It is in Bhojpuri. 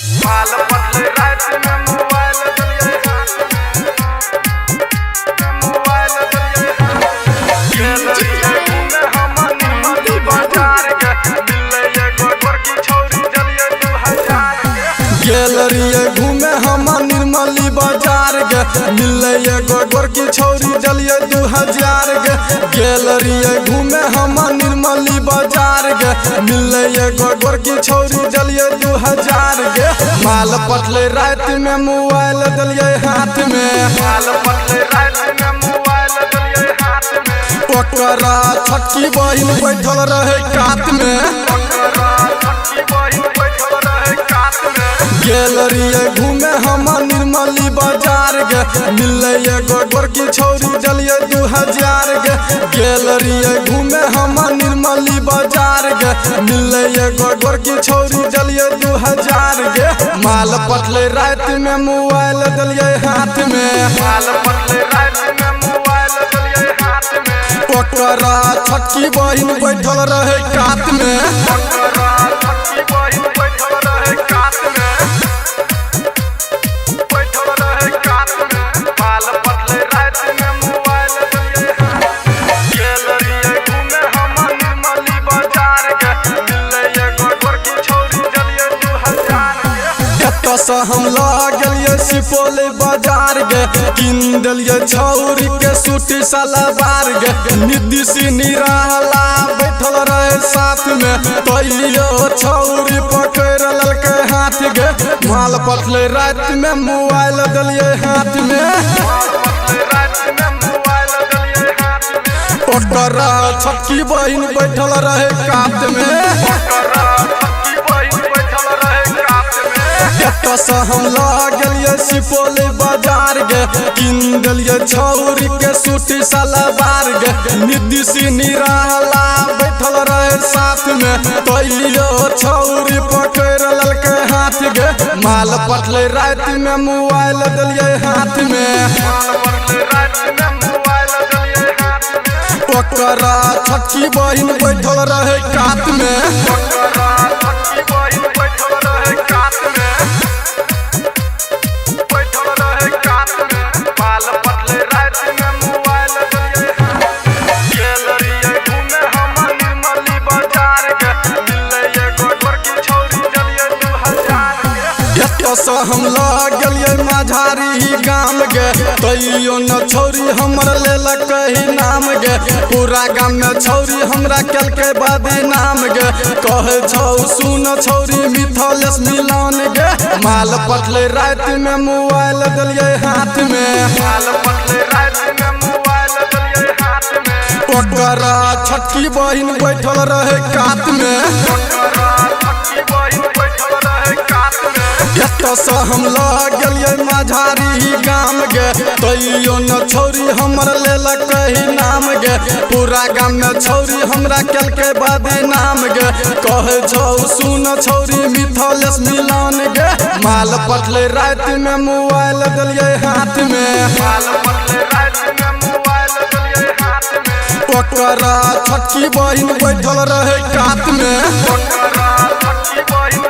माल पटले रात में मोबाइल दलिए हाथ में मोबाइल दलिए हम निमली बाजार के मिले एगो गोरकी छौरी दलिए 2000 के गैलरिए घूमे हम निर्मली बाजार के मिले एगो गोरकी छौरी दलिए 2000 के गैलरिए घूमे हम निर्मली बाजार के मिले एगो गोरकी छौरी दलिए 2000 के माल पटले रात में मोबाइल दलिए हाथ में माल पटले रात में मोबाइल दलिए हाथ में ओकरा छक्की बहिन बैठल रहे कात में ओकरा छक्की बहिन बैठल रहे कात में गैलरिए घूमे हम निर्मली बाजार के मिले एगो गोरकी छौरी दलिए 2000 के गैलरिए घूमे हम निर्मली बाजार के मिले एगो गोरकी छौरी दलिए 2000 के माल पटले रात में मोबाइल दलिए हाथ में माल पटले रात में मोबाइल दलिए हाथ में ओकरा छक्की बहिन बैठल रहे कात में ओकरा छक्की बहिन बैठल रहे कात में बैठल रहे कात में माल पटले रात में मोबाइल दलिए हाथ गैलरिए घूमे हम निर्मली बाजार के मिले एगो गोरकी छौरी दलिए 2000 के एतऽ से हम लग गेलिए सुपौल बाजार गे किन देलिए छौरी के सूटी सलवार गे निधि सिंह रहला बैठल रहे साथ में तैयो छौरी पकड़ ललके हाथ गे माल पटले रात में मोबाइल दलिए हाथ में माल पटले रात में मोबाइल दलिए हाथ में ओकरा छक्की बहिन बैठल रहे कात में ओकरा छक्की बहिन बैठल रहे कात में एतऽ से हम लग गेलिए सुपौल बाजार गे किन देलिए छौरी के सूटी सलवार गे निधि सिंह रहला बैठल रहे साथ में तैयो छौरी पकड़ ललके हाथ गे माल पटले रात में मोबाइल दलिए हाथ में माल पटले रात में मोबाइल दलिए हाथ में ओकरा छक्की बहिन बैठल रहे कात में ओकरा छक्की बहिन बैठल रहे कात में बैठल रहे कात में माल पटले रात में मोबाइल दलिए हाथ गैलरिए घूमे हम निर्मली बाजार के मिले एगो गोरकी छौरी दलिए 2000 के एतऽ से हम लग गेलिए माझारी गाम गे तैयो न छौरी हमर लेलक कही नाम गे पूरा गाम में छौरी हमरा केलकै बदनाम गे कहे छौ सुन छौरी मिथलेश मिलन गे माल पटले रात में मोबाइल दलिए हाथ में माल पटले रात में मोबाइल दलिए हाथ में ओकरा छक्की बहिन बैठल रहे कात में ओकरा छक्की बहिन बैठल रहे कात में एतऽ से हम लग गेलिए माझारी गाम गे तैयो न छौरी हमर लेलक कही नाम गे पूरा गाम में छौरी हमरा केलकै बदनाम गे कहे छौ सुन छौरी मिथलेश मिलन गे माल पटले रात में मोबाइल दलिए हाथ में माल पटले रात में मोबाइल दलिए हाथ में ओकरा छक्की बहिन बैठल रहे कात में ओकरा छक्की बहिन